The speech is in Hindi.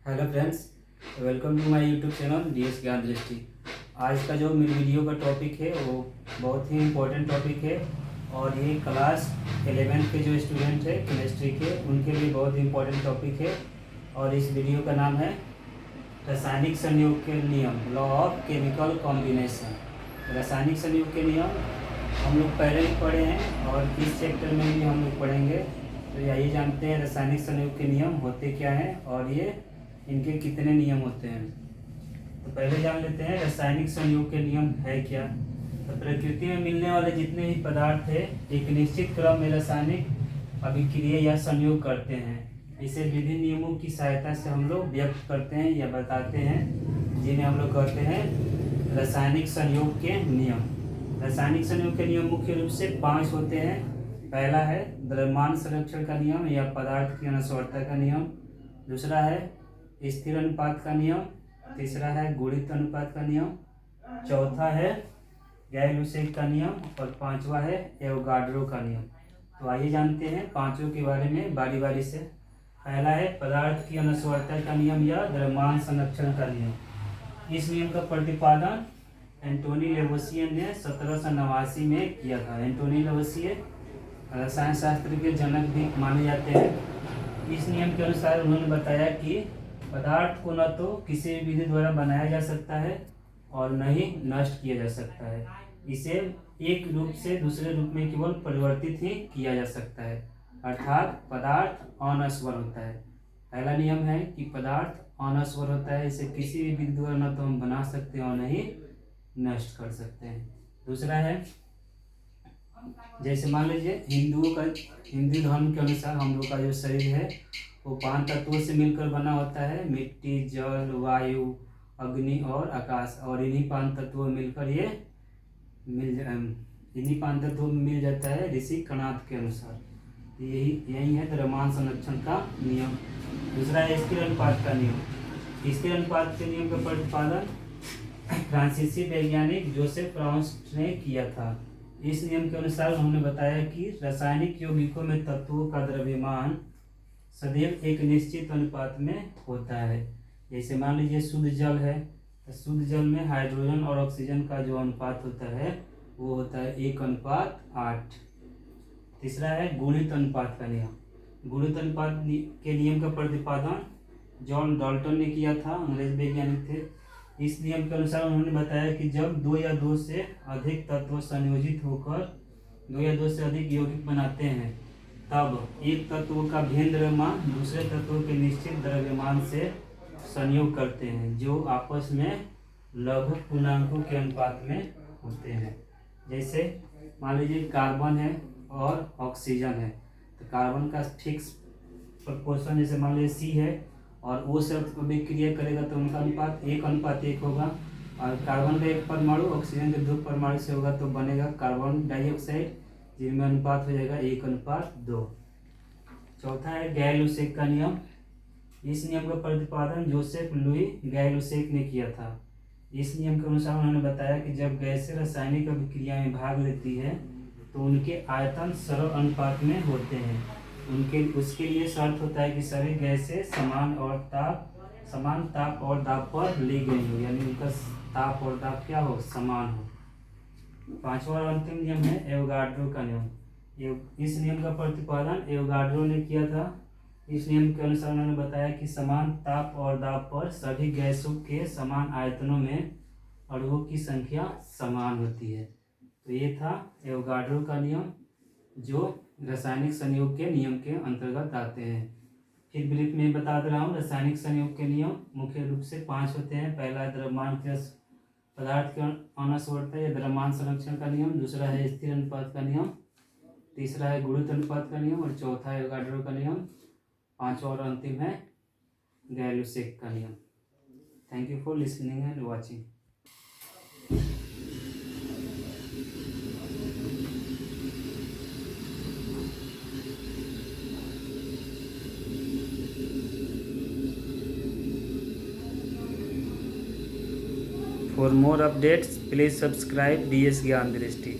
Hello friends, welcome to my YouTube channel DS Gyan Drishti. आज का जो मेरी वीडियो का टॉपिक है वो बहुत ही इम्पोर्टेंट टॉपिक है और ये क्लास 11th के जो स्टूडेंट है केमिस्ट्री के उनके लिए बहुत ही इम्पोर्टेंट टॉपिक है। और इस वीडियो का नाम है रासायनिक संयोग के नियम, लॉ ऑफ केमिकल कॉम्बिनेशन। रासायनिक संयोग के नियम हम लोग पहले ही पढ़े हैं और इस चैप्टर में भी हम लोग पढ़ेंगे। तो यही जानते हैं रासायनिक संयोग के नियम होते क्या हैं और ये इनके कितने नियम होते हैं। तो पहले जान लेते हैं रासायनिक संयोग के नियम है क्या। तो प्रकृति में मिलने वाले जितने भी पदार्थ है एक निश्चित क्रम में रासायनिक अभिक्रिया या संयोग करते हैं। इसे विभिन्न नियमों की सहायता से हम लोग व्यक्त करते हैं या बताते हैं, जिन्हें हम लोग कहते हैं रासायनिक संयोग के नियम। रासायनिक संयोग के नियम मुख्य रूप से 5 होते हैं। पहला है द्रव्यमान संरक्षण का नियम या पदार्थ की अनस्वरता का नियम। दूसरा है स्थिर अनुपात का नियम। तीसरा है गुणित अनुपात का नियम। चौथा है गैर-लुसेक का नियम और पांचवा है एवोगाड्रो का नियम। तो आइए जानते हैं पांचों के बारे में बारी बारी से। पहला है पदार्थ की अनस्वरता का नियम या द्रव्यमान संरक्षण का नियम। इस नियम का प्रतिपादन एंटोनी लेवोसियर ने 1789 में किया था। एंटोनी लेवोसियर रसायन शास्त्र के जनक भी माने जाते हैं। इस नियम के अनुसार उन्होंने बताया कि पदार्थ को न तो किसी भी विधि द्वारा बनाया जा सकता है और न ही नष्ट किया जा सकता है। इसे एक रूप से दूसरे रूप में केवल परिवर्तित ही किया जा सकता है, अर्थात पदार्थ अनश्वर होता है। पहला नियम है कि पदार्थ अनश्वर होता है, इसे किसी भी विधि द्वारा न तो हम बना सकते हैं और न ही नष्ट कर सकते हैं। दूसरा है, जैसे मान लीजिए हिंदू धर्म के अनुसार हम लोग का जो शरीर है वो 5 तत्वों से मिलकर बना होता है, मिट्टी, जल, वायु, अग्नि और आकाश। और इन्हीं 5 तत्वों में मिलकर ये इन्हीं 5 तत्वों में मिल जाता है ऋषि कणाद के अनुसार। यही है द्रव्यमान संरक्षण का नियम। दूसरा है स्थिर अनुपात का नियम। स्थिर अनुपात के नियम का प्रतिपादन फ्रांसीसी वैज्ञानिक जोसेफ प्रॉस्ट ने किया था। इस नियम के अनुसार उन्होंने बताया कि रासायनिक यौगिकों में तत्वों का द्रव्यमान सदैव एक निश्चित अनुपात में होता है। जैसे मान लीजिए शुद्ध जल है, तो शुद्ध जल में हाइड्रोजन और ऑक्सीजन का जो अनुपात होता है वो होता है 1:8। तीसरा है गुणित अनुपात का नियम। गुणित अनुपात के नियम का प्रतिपादन जॉन डाल्टन ने किया था, अंग्रेज वैज्ञानिक थे। इस नियम के अनुसार उन्होंने बताया कि जब 2 या 2 से अधिक तत्व संयोजित होकर 2 या 2 से अधिक यौगिक बनाते हैं तब एक तत्व का भिन्न द्रव्यमान दूसरे तत्व के निश्चित द्रव्यमान से संयोग करते हैं, जो आपस में लघु पूर्णांकों के अनुपात में होते हैं। जैसे मान लीजिए कार्बन है और ऑक्सीजन है, तो कार्बन का फिक्स प्रोपोर्शन जैसे मान लीजिए C है और वो सब अभिक्रिया करेगा तो उनका अनुपात 1:1 होगा। और कार्बन का एक परमाणु ऑक्सीजन के 2 परमाणु से होगा तो बनेगा कार्बन डाइऑक्साइड, जिनमें अनुपात हो जाएगा 1:2। चौथा है गैर-लुसेक का नियम। इस नियम का प्रतिपादन जोसेफ लुई गैर-लुसेक ने किया था। इस नियम के अनुसार उन्होंने बताया कि जब गैसें रासायनिक अभिक्रिया में भाग लेती है तो उनके आयतन सरल अनुपात में होते हैं। उसके लिए शर्त होता है कि सभी गैसें समान ताप और दाब पर ली गई हो, यानी उनका ताप और दाब क्या हो, समान हो। पांचवा और अंतिम नियम है एवोगाड्रो का नियम। इस नियम का प्रतिपादन एवोगाड्रो ने किया था। इस नियम के अनुसार उन्होंने बताया कि समान ताप और दाब पर सभी गैसों के समान आयतनों में अणुओं की संख्या समान होती है। तो ये था एवोगाड्रो का नियम, जो रासायनिक संयोग के नियम के अंतर्गत आते हैं। फिर ब्रीफ में बता दे रहा हूँ, रासायनिक संयोग के नियम मुख्य रूप से 5 होते हैं। पहला द्रव्यमान के पदार्थ के अनस्वरता या द्रव्यमान संरक्षण का नियम। दूसरा है स्थिर अनुपात का नियम। तीसरा है गुणित अनुपात का नियम और चौथा है एवोगाड्रो का नियम। पांचवा और अंतिम है गैर-लुसेक का नियम। Thank you for listening and watching. For more updates, please subscribe DS Gyan Dristy.